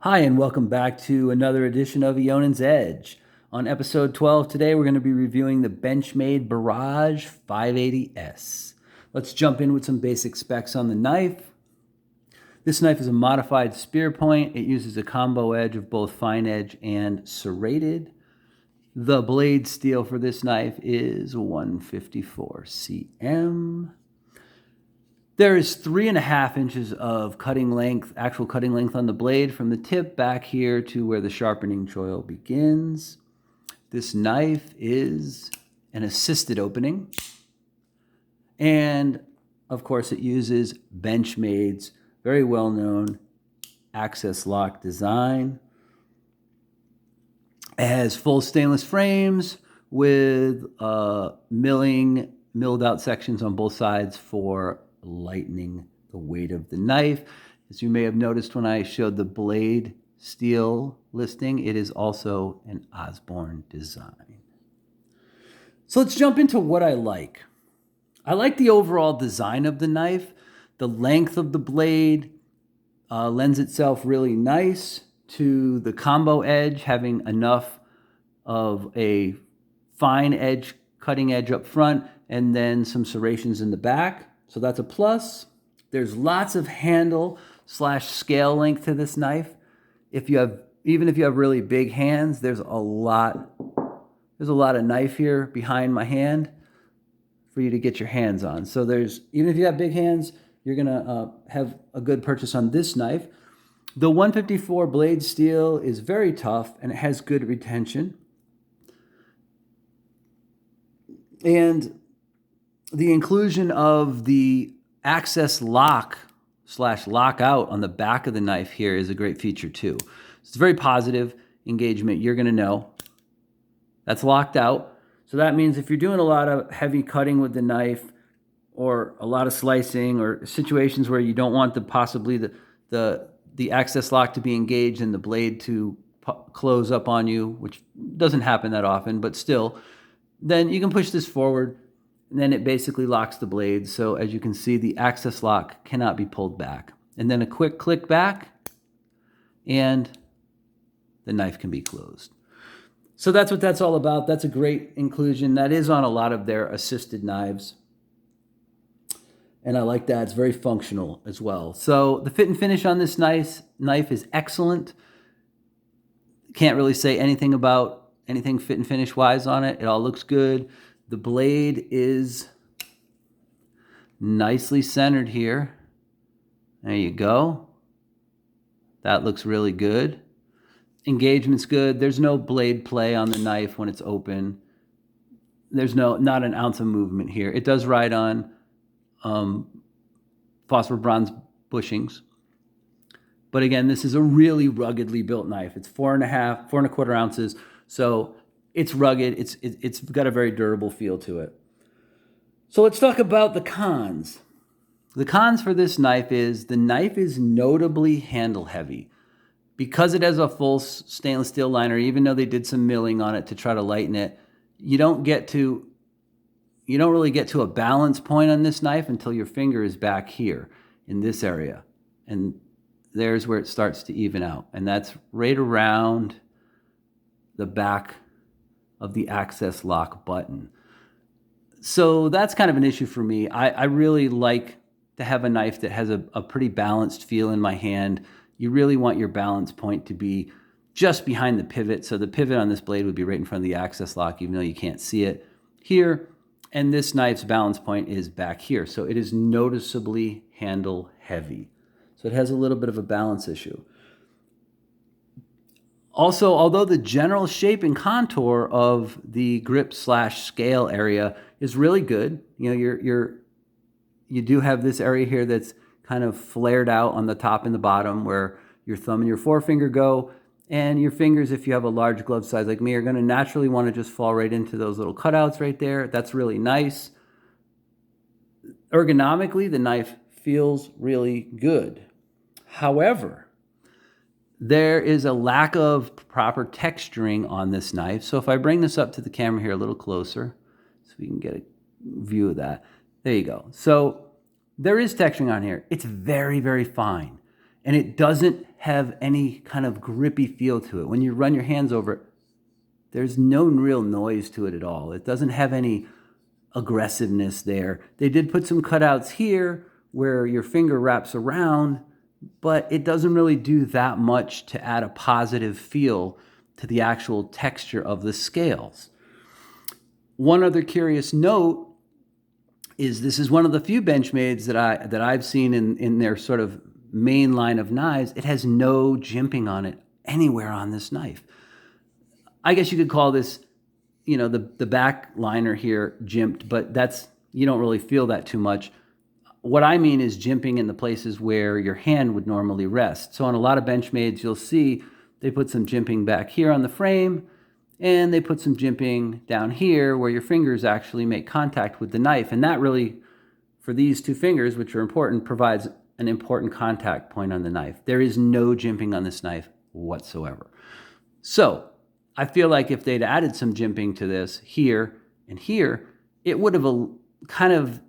Hi, and welcome back to another edition of Ionan's Edge. On episode 12 today, we're going to be reviewing the Benchmade Barrage 580S. Let's jump in with some basic specs on the knife. This knife is a modified spear point. It uses a combo edge of both fine edge and serrated. The blade steel for this knife is 154 cm. There is 3.5 inches of cutting length, actual cutting length on the blade from the tip back here to where the sharpening choil begins. This knife is an assisted opening. And of course it uses Benchmade's very well-known access lock design. It has full stainless frames with milled out sections on both sides for lightening the weight of the knife. As you may have noticed when I showed the blade steel listing, it is also an Osborne design. So let's jump into what I like. I like the overall design of the knife. The length of the blade lends itself really nice to the combo edge, having enough of a fine edge, cutting edge up front, and then some serrations in the back. So that's a plus. There's lots of handle / scale length to this knife. Even if you have really big hands, there's a lot of knife here behind my hand for you to get your hands on. So even if you have big hands, you're gonna have a good purchase on this knife. The 154 blade steel is very tough and it has good retention. And the inclusion of the access lock / lockout on the back of the knife here is a great feature too. It's very positive engagement. You're gonna know that's locked out. So that means if you're doing a lot of heavy cutting with the knife or a lot of slicing or situations where you don't want possibly the access lock to be engaged and the blade to close up on you, which doesn't happen that often, but still, then you can push this forward and then it basically locks the blade. So as you can see, the access lock cannot be pulled back. And then a quick click back and the knife can be closed. So that's what that's all about. That's a great inclusion. That is on a lot of their assisted knives. And I like that. It's very functional as well. So the fit and finish on this knife is excellent. Can't really say anything about anything fit and finish wise on it. It all looks good. The blade is nicely centered here. There you go. That looks really good. Engagement's good. There's no blade play on the knife when it's open. There's not an ounce of movement here. It does ride on phosphor bronze bushings. But again, this is a really ruggedly built knife. It's 4.25 ounces. So it's rugged. It's got a very durable feel to it. So let's talk about the cons. The cons for this knife is the knife is notably handle heavy. Because it has a full stainless steel liner, even though they did some milling on it to try to lighten it, you don't really get to a balance point on this knife until your finger is back here in this area. And there's where it starts to even out. And that's right around the back of the access lock button. So that's kind of an issue for me. I really like to have a knife that has a pretty balanced feel in my hand. You really want your balance point to be just behind the pivot. So the pivot on this blade would be right in front of the access lock, even though you can't see it here. And this knife's balance point is back here. So it is noticeably handle heavy. So it has a little bit of a balance issue. Also, although the general shape and contour of the grip / scale area is really good, you do have this area here that's kind of flared out on the top and the bottom where your thumb and your forefinger go. And your fingers, if you have a large glove size like me, are going to naturally want to just fall right into those little cutouts right there. That's really nice. Ergonomically, the knife feels really good. However, there is a lack of proper texturing on this knife. So if I bring this up to the camera here a little closer, so we can get a view of that. There you go. So there is texturing on here. It's very, very fine. and it doesn't have any kind of grippy feel to it. When you run your hands over it, there's no real noise to it at all. It doesn't have any aggressiveness there. They did put some cutouts here where your finger wraps around, but it doesn't really do that much to add a positive feel to the actual texture of the scales. One other curious note is this is one of the few Benchmades that I've seen in their sort of main line of knives. It has no jimping on it anywhere on this knife. I guess you could call this, you know, the back liner here jimped, but you don't really feel that too much. What I mean is jimping in the places where your hand would normally rest. So on a lot of Benchmades, you'll see they put some jimping back here on the frame, and they put some jimping down here where your fingers actually make contact with the knife. And that really, for these two fingers, which are important, provides an important contact point on the knife. There is no jimping on this knife whatsoever. So I feel like if they'd added some jimping to this here and here, it would have kind of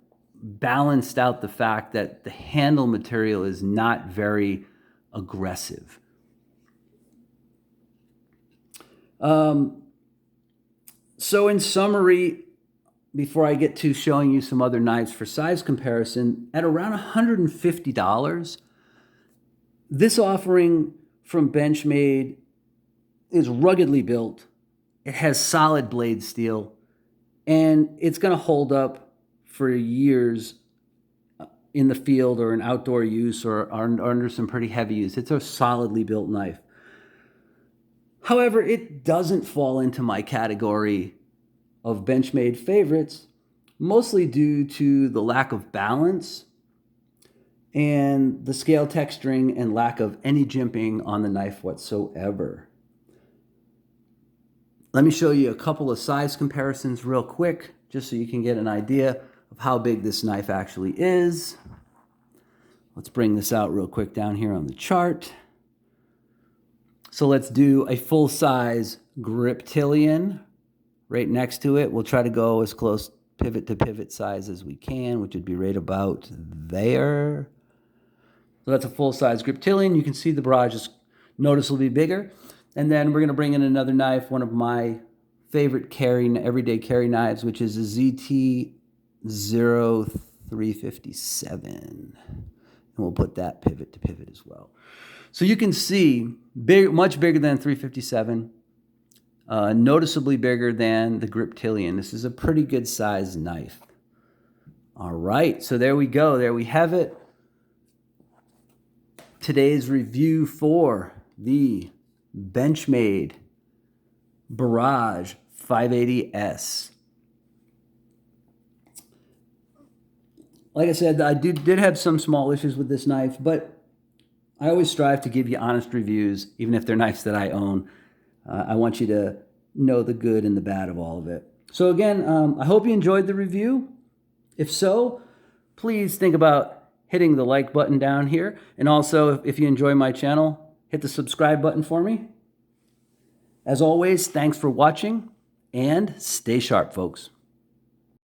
balanced out the fact that the handle material is not very aggressive. So in summary, before I get to showing you some other knives for size comparison, at around $150, this offering from Benchmade is ruggedly built. It has solid blade steel, and it's going to hold up for years in the field or in outdoor use or under some pretty heavy use. It's a solidly built knife. However, it doesn't fall into my category of Benchmade favorites, mostly due to the lack of balance and the scale texturing and lack of any jimping on the knife whatsoever. Let me show you a couple of size comparisons real quick, just so you can get an idea of how big this knife actually is. Let's bring this out real quick down here on the chart. So let's do a full-size Griptilian right next to it. We'll try to go as close pivot to pivot size as we can, which would be right about there. So that's a full-size Griptilian. You can see the Barrage is noticeably bigger. And then we're going to bring in another knife, one of my favorite everyday carry knives, which is a ZT-0357. And we'll put that pivot to pivot as well. So you can see much bigger than 357, noticeably bigger than the Griptilian. This is a pretty good sized knife. All right, so there we go. There we have it. Today's review for the Benchmade Barrage 580S. Like I said, I did have some small issues with this knife, but I always strive to give you honest reviews, even if they're knives that I own. I want you to know the good and the bad of all of it. So again, I hope you enjoyed the review. If so, please think about hitting the like button down here. And also, if you enjoy my channel, hit the subscribe button for me. As always, thanks for watching, and stay sharp, folks.